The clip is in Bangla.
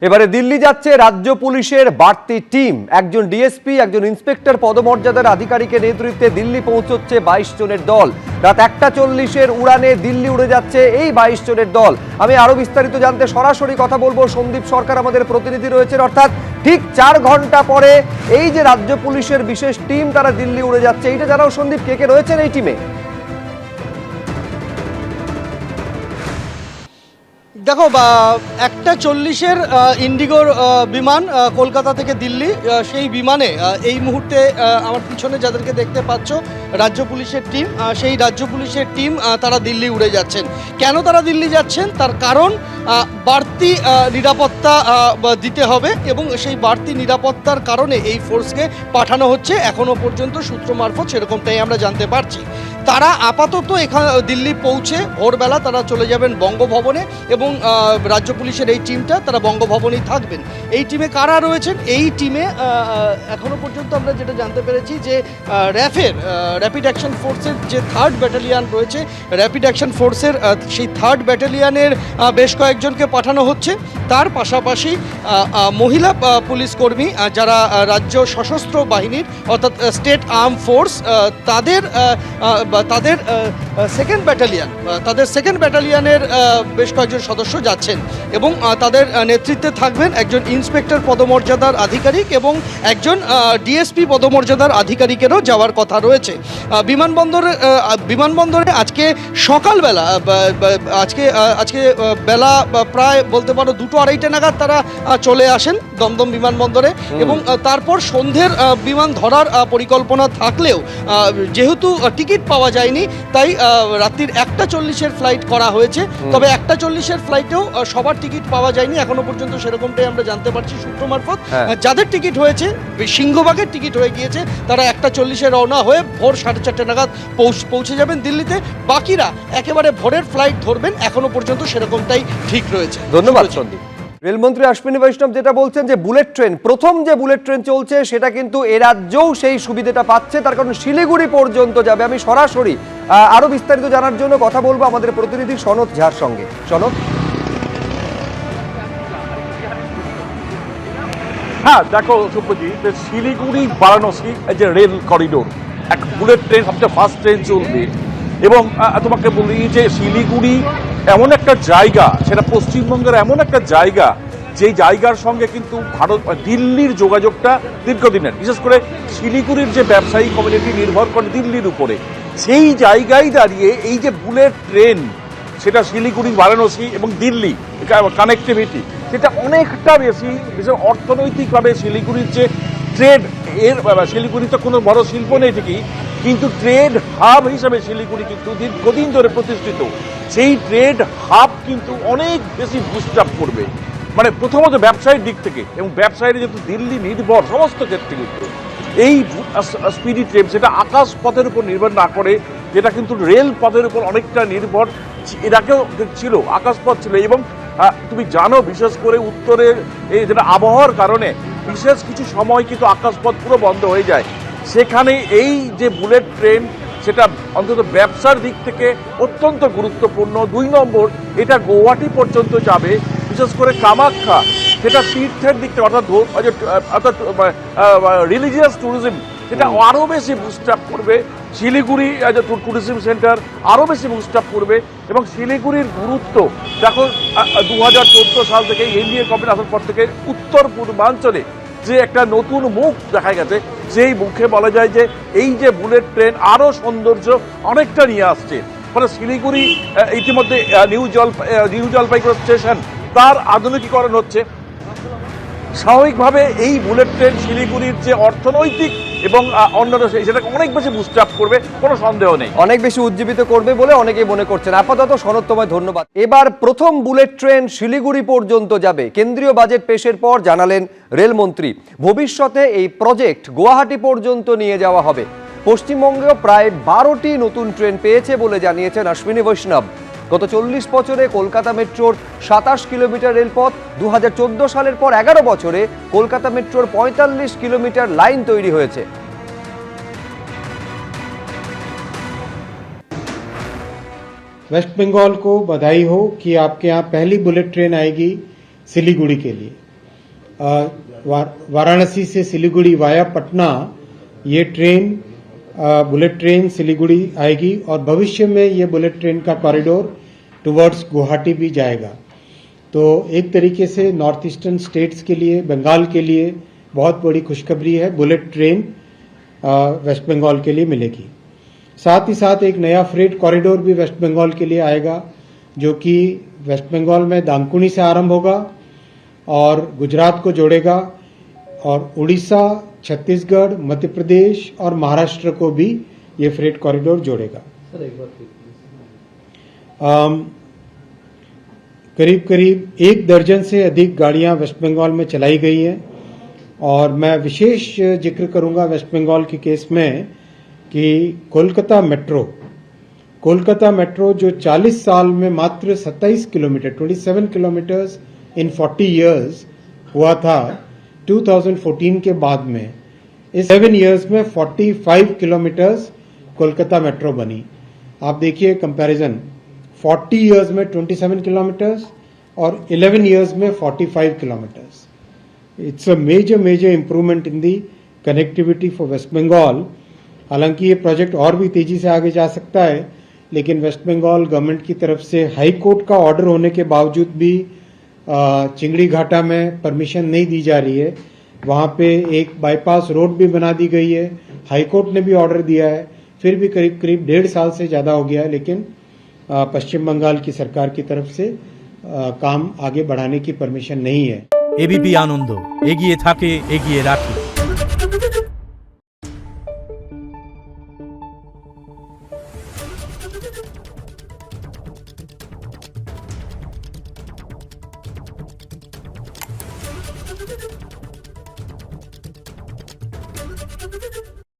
এবারে দিল্লি যাচ্ছে রাজ্য পুলিশের বাড়তি টিম। একজন ডিএসপি, একজন ইন্সপেক্টর পদমর্যাদার আধিকারিকের নেতৃত্বে দিল্লি পৌঁছচ্ছে 22 জনের দল। রাত 1:40 উড়ানে দিল্লি উড়ে যাচ্ছে এই 22 জনের দল। আমি আরো বিস্তারিত জানতে সরাসরি কথা বলবো, সন্দীপ সরকার আমাদের প্রতিনিধি রয়েছেন। অর্থাৎ ঠিক 4 ঘন্টা পরে এই যে রাজ্য পুলিশের বিশেষ টিম তারা দিল্লি উড়ে যাচ্ছে, এইটা জানাও সন্দীপ, কে কে রয়েছেন এই টিমে? দেখো, 1:40 ইন্ডিগোর বিমান কলকাতা থেকে দিল্লি, সেই বিমানে এই মুহূর্তে আমার পিছনে যাদেরকে দেখতে পাচ্ছ রাজ্য পুলিশের টিম, সেই রাজ্য পুলিশের টিম তারা দিল্লি উড়ে যাচ্ছেন। কেন তারা দিল্লি যাচ্ছেন তার কারণ বাড়তি নিরাপত্তা দিতে হবে এবং সেই বাড়তি নিরাপত্তার কারণে এই ফোর্সকে পাঠানো হচ্ছে। এখনও পর্যন্ত সূত্র মারফত সেরকমটাই আমরা জানতে পারছি। তারা আপাতত এখানে দিল্লি পৌঁছে ভোরবেলা তারা চলে যাবেন বঙ্গভবনে এবং রাজ্য পুলিশের এই টিমটা তারা বঙ্গভবনেই থাকবেন। এই টিমে কারা রয়েছেন? এই টিমে এখনও পর্যন্ত আমরা যেটা জানতে পেরেছি যে র্যাপিড অ্যাকশন ফোর্সের যে 3rd ব্যাটালিয়ান রয়েছে, র্যাপিড অ্যাকশন ফোর্সের সেই 3rd ব্যাটালিয়ানের বেশ কয়েকজনকে পাঠানো হচ্ছে। তার পাশাপাশি মহিলা পুলিশ কর্মী যারা রাজ্য সশস্ত্র বাহিনীর অর্থাৎ স্টেট আর্ম ফোর্স, তাদের সেকেন্ড ব্যাটালিয়ানের বেশ কয়েকজন সদস্য যাচ্ছেন এবং তাদের নেতৃত্বে থাকবেন একজন ইন্সপেক্টর পদমর্যাদার আধিকারিক এবং একজন ডিএসপি পদমর্যাদার আধিকারিকেরও যাওয়ার কথা রয়েছে। বিমানবন্দরে আজকে সকালবেলা আজকে বেলা প্রায় বলতে পারো 2-2:30 নাগাদ তারা চলে আসেন দমদম বিমানবন্দরে এবং তারপর সন্ধ্যের বিমান ধরার পরিকল্পনা থাকলেও যেহেতু টিকিট পাওয়া যায়নি তাই রাত্রির 1:40 ফ্লাইট করা হয়েছে। তবে 1:40 ফ্লাইটেও সবার টিকিট পাওয়া যায়নি এখনো পর্যন্ত, সেরকমটাই আমরা জানতে পারছি সূত্র মারফত। যাদের টিকিট হয়েছে, সিংহভাগের টিকিট হয়ে গিয়েছে, তারা 1:40 রওনা হয়ে ভোর 4:30 নাগাদ পৌঁছে যাবেন দিল্লিতে। বাকিরা একেবারে ভোরের ফ্লাইট ধরবেন, এখনো পর্যন্ত সেরকমটাই ঠিক রয়েছে। ধন্যবাদ সন্দীপ। রেলমন্ত্রী অশ্বিনী বৈষ্ণব যেটা বলছেন যে বুলেট ট্রেন, প্রথম যে বুলেট ট্রেন চলছে সেটা কিন্তু এ রাজ্যেও সেই সুবিধাটা পাচ্ছে, তার কারণ শিলিগুড়ি পর্যন্ত যাবে। আমি সরাসরি আরো বিস্তারিত জানার জন্য কথা বলবো আমাদের প্রতিনিধি সনৎ ঝার সঙ্গে। সনৎ। হ্যাঁ, দেখো সুপ্রজিৎ, শিলিগুড়ি বারাণসী যে রেল করিডোর, এক বুলেট ট্রেন সবচেয়ে ফার্স্ট ট্রেন চলবে। এবং তোমাকে বলি যে শিলিগুড়ি এমন একটা জায়গা, সেটা পশ্চিমবঙ্গের এমন একটা জায়গা যেই জায়গার সঙ্গে কিন্তু দিল্লির যোগাযোগটা দীর্ঘদিনের। বিশেষ করে শিলিগুড়ির যে ব্যবসায়ী কমিউনিটি নির্ভর করে দিল্লির উপরে, সেই জায়গায় দাঁড়িয়ে এই যে বুলেট ট্রেন, সেটা শিলিগুড়ি বারাণসী এবং দিল্লি কানেক্টিভিটি সেটা অনেকটা বেশি, বিশেষ অর্থনৈতিকভাবে শিলিগুড়ির যে ট্রেড, শিলিগুড়ি তো কোনো বড় শিল্প নেই ঠিকই, কিন্তু ট্রেড হাব হিসাবে শিলিগুড়ি কিন্তু দীর্ঘদিন ধরে প্রতিষ্ঠিত। সেই ট্রেড হাব কিন্তু অনেক বেশি বুস্ট আপ করবে, মানে প্রথমত ব্যবসায়িক দিক থেকে, এবং ব্যবসায়ীরা যেহেতু দিল্লি নির্ভর সমস্ত ক্ষেত্রে, কিন্তু এই স্পিডি ট্রেন সেটা আকাশ পথের উপর নির্ভর না করে, যেটা কিন্তু রেল পথের উপর অনেকটা নির্ভর। এর আগেও ছিল আকাশপথ ছিল, এবং তুমি জানো বিশেষ করে উত্তরের এই যেটা আবহাওয়ার কারণে বিশেষ কিছু সময় কিন্তু আকাশপথ পুরো বন্ধ হয়ে যায়। সেখানে এই যে বুলেট ট্রেন, সেটা অন্তত ব্যবসার দিক থেকে অত্যন্ত গুরুত্বপূর্ণ। 2 নম্বর, এটা গৌহাটি পর্যন্ত যাবে, বিশেষ করে কামাখ্যা, সেটা তীর্থের দিক থেকে, অর্থাৎ রিলিজিয়াস ট্যুরিজম, সেটা আরও বেশি বুস্ট আপ করবে। শিলিগুড়ি ট্যুরিজম সেন্টার আরও বেশি বুস্ট আপ করবে। এবং শিলিগুড়ির গুরুত্ব দেখো, 2014 সাল থেকে এনডিএ গভর্নমেন্ট আসার পর থেকে উত্তর পূর্বাঞ্চলে যে একটা নতুন মুখ দেখা গেছে, সেই মুখে বলা যায় যে এই যে বুলেট ট্রেন আরও সৌন্দর্য অনেকটা নিয়ে আসছে। ফলে শিলিগুড়ি ইতিমধ্যে নিউ জলপাইগুড়ি স্টেশন তার আধুনিকীকরণ হচ্ছে। স্বাভাবিকভাবে এই বুলেট ট্রেন শিলিগুড়ির যে অর্থনৈতিক এবং অন্যান্য সেটাকে অনেক বেশি বুস্ট আপ করবে, কোনো সন্দেহ নেই, অনেক বেশি উজ্জীবিত করবে বলে অনেকেই মনে করছেন। আপাতত সনৎ, তোমায় ধন্যবাদ। এবার প্রথম বুলেট ট্রেন শিলিগুড়ি পর্যন্ত যাবে। কেন্দ্রীয় বাজেট পেশের পর জানালেন রেলমন্ত্রী, ভবিষ্যতে এই প্রজেক্ট গুয়াহাটি পর্যন্ত নিয়ে যাওয়া হবে। পশ্চিমবঙ্গেও প্রায় 12টি নতুন ট্রেন পেয়েছে বলে জানিয়েছেন অশ্বিনী বৈষ্ণব। গত 40 বছরে কলকাতা মেট্রোর 27 কিলোমিটার রেলপথ, 2014 সালের পর 11 বছরে কলকাতা মেট্রোর 45 কিলোমিটার লাইন তৈরি হয়েছে। वेस्ट बंगाल को बधाई हो कि आपके यहाँ पहली बुलेट ट्रेन आएगी सिलीगुड़ी के लिए। वाराणसी से सिलीगुड़ी वाया पटना ये ट्रेन बुलेट ट्रेन सिलीगुड़ी आएगी और भविष्य में ये बुलेट ट्रेन का कॉरिडोर टुवर्ड्स गुवाहाटी भी जाएगा। तो एक तरीके से नॉर्थ ईस्टर्न स्टेट्स के लिए, बंगाल के लिए बहुत बड़ी खुशखबरी है, बुलेट ट्रेन वेस्ट बंगाल के लिए मिलेगी। साथ ही साथ एक नया फ्रेट कॉरिडोर भी वेस्ट बंगाल के लिए आएगा, जो कि वेस्ट बंगाल में दानकुनी से आरंभ होगा और गुजरात को जोड़ेगा और उड़ीसा, छत्तीसगढ़, मध्य प्रदेश और महाराष्ट्र को भी ये फ्रेट कॉरिडोर जोड़ेगा। करीब करीब 1 दर्जन से अधिक गाड़ियां वेस्ट बंगाल में चलाई गई हैं और मैं विशेष जिक्र करूंगा वेस्ट बंगाल के केस में कि कोलकाता मेट्रो जो 40 साल में मात्र 27 किलोमीटर 27 किलोमीटर्स इन 40 इयर्स हुआ था 2014 के बाद में, इस 7 इयर्स में 45 किलोमीटर्स कोलकाता मेट्रो बनी। आप देखिए कंपैरिजन, 40 इयर्स में 27 किलोमीटर्स और 11 इयर्स में 45 kilometres. It's a major improvement in the connectivity for West Bengal. हालांकि ये प्रोजेक्ट और भी तेजी से आगे जा सकता है, लेकिन वेस्ट बंगाल गवर्नमेंट की तरफ से हाई कोर्ट का ऑर्डर होने के बावजूद भी चिंगड़ी घाटा में परमिशन नहीं दी जा रही है। वहाँ पे एक बाईपास रोड भी बना दी गई है, हाई कोर्ट ने भी ऑर्डर दिया है, फिर भी करीब 1.5 साल से ज़्यादा हो गया है, लेकिन पश्चिम बंगाल की सरकार की तरफ से काम आगे बढ़ाने की परमिशन नहीं है। एबीपी आनंद एगिए थाके एगिए राखे।